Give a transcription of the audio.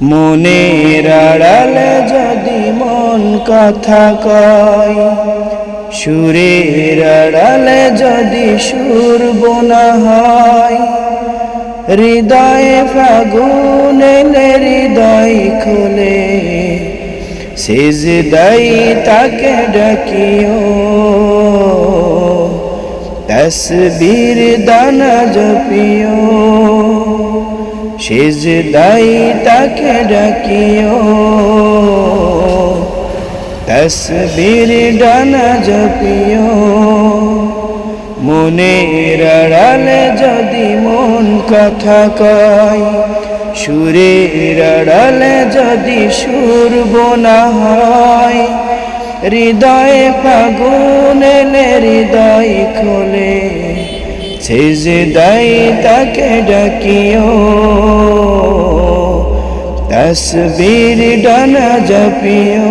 মনের আড়ালে যদি মন কথা কয়, সুরের আড়ালে যদি সুর বোনা হয়, হৃদয়ে ফাগুন এলে হৃদয় খুলে সিজদাই তাকে ডাকিও, তসবির দানা জপিও, সিজদাই তাকে ডাকিও, তসবির দানা জপিও। মনের আড়ালে যদি মন কথা কয়, সুরের আড়ালে যদি সুর বোনা হয়, হৃদয়ে ফাগুন এলে হৃদয় খোলে সিজদাই তাকে ডাকিও, তসবির ডানা জপিও।